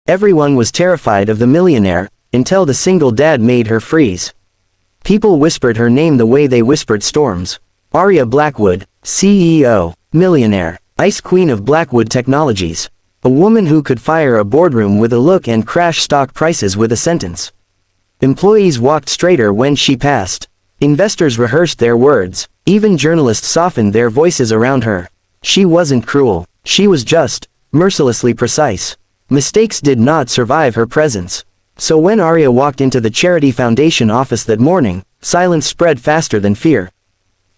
Everyone was terrified of the millionaire, until the single dad made her freeze. People whispered her name the way they whispered storms. Aria Blackwood, CEO, Millionaire, Ice Queen of Blackwood Technologies. A woman who could fire a boardroom with a look and crash stock prices with a sentence. Employees walked straighter when she passed. Investors rehearsed their words. Even journalists softened their voices around her. She wasn't cruel. She was just, mercilessly precise. Mistakes did not survive her presence. So when Aria walked into the Charity Foundation office that morning, silence spread faster than fear.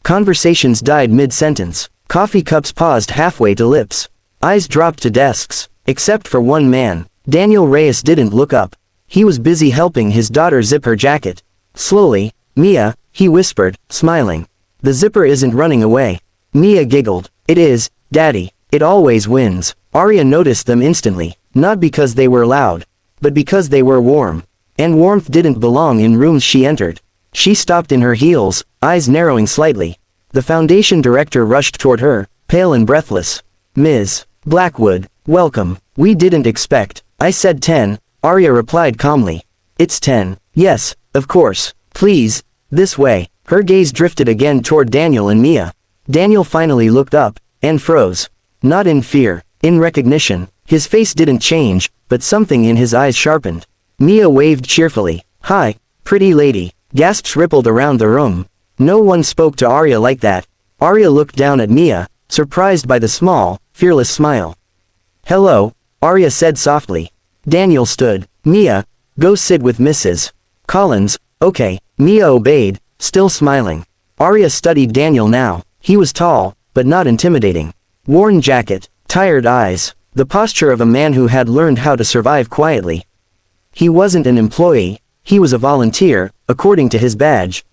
Conversations died mid-sentence. Coffee cups paused halfway to lips. Eyes dropped to desks. Except for one man. Daniel Reyes didn't look up. He was busy helping his daughter zip her jacket. Slowly, "Mia," he whispered, smiling. "The zipper isn't running away." Mia giggled. "It is, Daddy. It always wins." Aria noticed them instantly, not because they were loud, but because they were warm. And warmth didn't belong in rooms she entered. She stopped in her heels, eyes narrowing slightly. The foundation director rushed toward her, pale and breathless. "Ms. Blackwood, welcome. We didn't expect." "I said 10, Aria replied calmly. "It's 10, yes, of course. Please, this way." Her gaze drifted again toward Daniel and Mia. Daniel finally looked up, and froze. Not in fear, in recognition. His face didn't change, but something in his eyes sharpened. Mia waved cheerfully. "Hi, pretty lady." Gasps rippled around the room. No one spoke to Aria like that. Aria looked down at Mia, surprised by the small, fearless smile. "Hello," Aria said softly. Daniel stood. "Mia, go sit with Mrs. Collins." "Okay." Mia obeyed, still smiling. Aria studied Daniel now. He was tall, but not intimidating. Worn jacket, tired eyes, the posture of a man who had learned how to survive quietly. He wasn't an employee, he was a volunteer, according to his badge.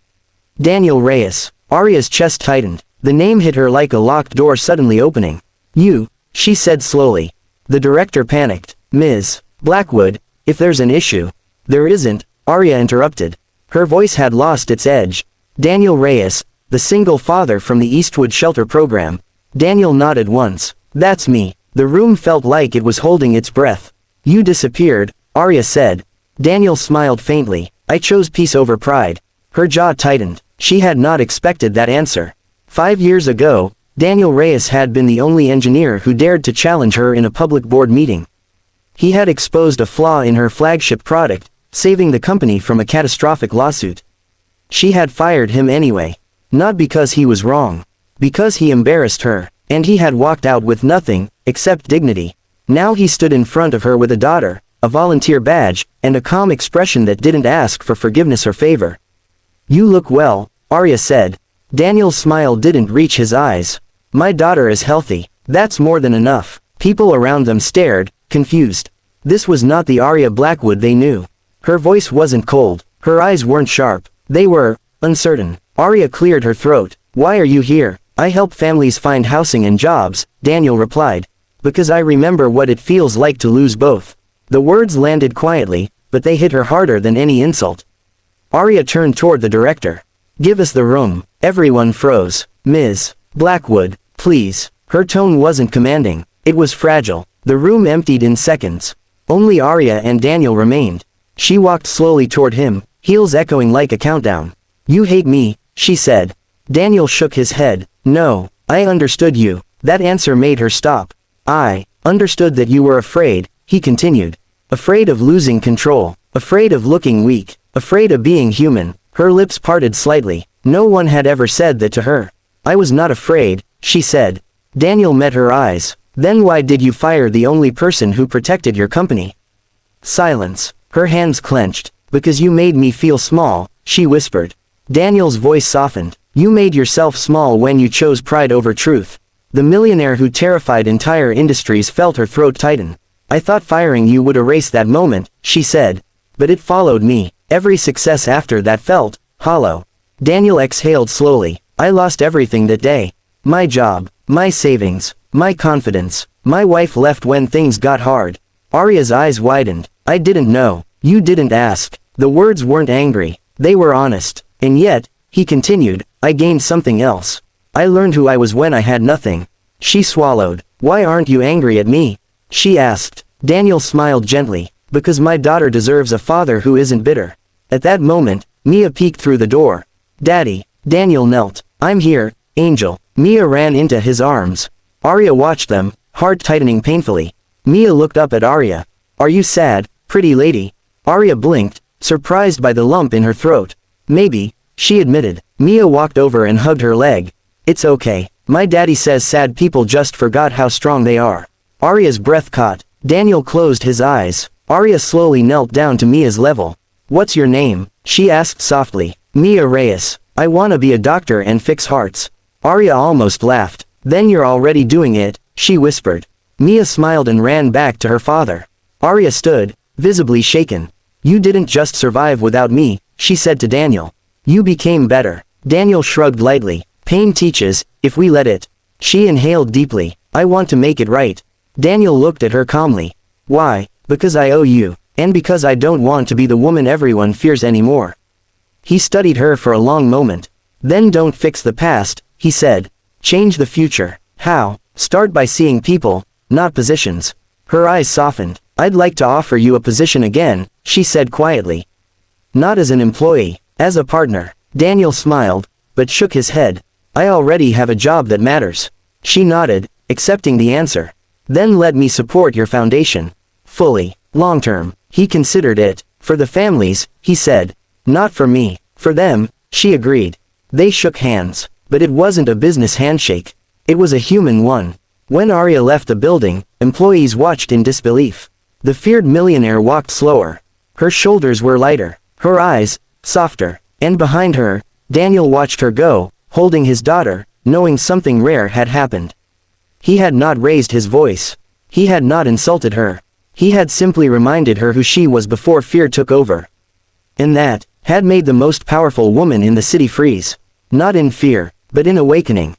Daniel Reyes. Aria's chest tightened. The name hit her like a locked door suddenly opening. "You," she said slowly. The director panicked. "Ms. Blackwood, if there's an issue." "There isn't," Aria interrupted. Her voice had lost its edge. "Daniel Reyes, the single father from the Eastwood Shelter program." Daniel nodded once. "That's me." The room felt like it was holding its breath. "You disappeared," Aria said. Daniel smiled faintly. "I chose peace over pride." Her jaw tightened. She had not expected that answer. 5 years ago, Daniel Reyes had been the only engineer who dared to challenge her in a public board meeting. He had exposed a flaw in her flagship product, saving the company from a catastrophic lawsuit. She had fired him anyway. Not because he was wrong. Because he embarrassed her, and he had walked out with nothing, except dignity. Now he stood in front of her with a daughter, a volunteer badge, and a calm expression that didn't ask for forgiveness or favor. "You look well," Aria said. Daniel's smile didn't reach his eyes. "My daughter is healthy. That's more than enough." People around them stared, confused. This was not the Aria Blackwood they knew. Her voice wasn't cold. Her eyes weren't sharp. They were uncertain. Aria cleared her throat. "Why are you here?" "I help families find housing and jobs," Daniel replied. "Because I remember what it feels like to lose both." The words landed quietly, but they hit her harder than any insult. Aria turned toward the director. "Give us the room." Everyone froze. "Ms. Blackwood, please." Her tone wasn't commanding. It was fragile. The room emptied in seconds. Only Aria and Daniel remained. She walked slowly toward him, heels echoing like a countdown. "You hate me," she said. Daniel shook his head. "No, I understood you." That answer made her stop. "I understood that you were afraid," he continued. "Afraid of losing control. Afraid of looking weak. Afraid of being human." Her lips parted slightly. No one had ever said that to her. "I was not afraid," she said. Daniel met her eyes. "Then why did you fire the only person who protected your company?" Silence. Her hands clenched. "Because you made me feel small," she whispered. Daniel's voice softened. "You made yourself small when you chose pride over truth." The millionaire who terrified entire industries felt her throat tighten. "I thought firing you would erase that moment," she said. "But it followed me. Every success after that felt hollow." Daniel exhaled slowly. "I lost everything that day. My job, my savings, my confidence. My wife left when things got hard." Aria's eyes widened. "I didn't know. You didn't ask." The words weren't angry. They were honest. "And yet," he continued, "I gained something else. I learned who I was when I had nothing." She swallowed. "Why aren't you angry at me?" she asked. Daniel smiled gently. Because my daughter deserves a father who isn't bitter. At that moment, Mia peeked through the door. Daddy. Daniel knelt. I'm here, Angel. Mia ran into his arms. Arya watched them, heart tightening painfully. Mia looked up at Arya. Are you sad, pretty lady? Arya blinked, surprised by the lump in her throat. Maybe, she admitted. Mia walked over and hugged her leg. It's okay. My daddy says sad people just forgot how strong they are. Arya's breath caught. Daniel closed his eyes. Arya slowly knelt down to Mia's level. What's your name? She asked softly. Mia Reyes. I wanna be a doctor and fix hearts. Arya almost laughed. Then you're already doing it, she whispered. Mia smiled and ran back to her father. Arya stood, visibly shaken. You didn't just survive without me, she said to Daniel. You became better. Daniel shrugged lightly. Pain teaches, if we let it. She inhaled deeply. I want to make it right. Daniel looked at her calmly. Why? Because I owe you, and because I don't want to be the woman everyone fears anymore. He studied her for a long moment. Then don't fix the past, he said. Change the future. How? Start by seeing people, not positions. Her eyes softened. I'd like to offer you a position again, she said quietly. Not as an employee, as a partner. Daniel smiled, but shook his head. I already have a job that matters. She nodded, accepting the answer. Then let me support your foundation. Fully. Long term. He considered it. For the families, he said. Not for me. For them, she agreed. They shook hands. But it wasn't a business handshake. It was a human one. When Arya left the building, employees watched in disbelief. The feared millionaire walked slower. Her shoulders were lighter. Her eyes, softer. And behind her, Daniel watched her go, holding his daughter, knowing something rare had happened. He had not raised his voice. He had not insulted her. He had simply reminded her who she was before fear took over. And that had made the most powerful woman in the city freeze. Not in fear, but in awakening.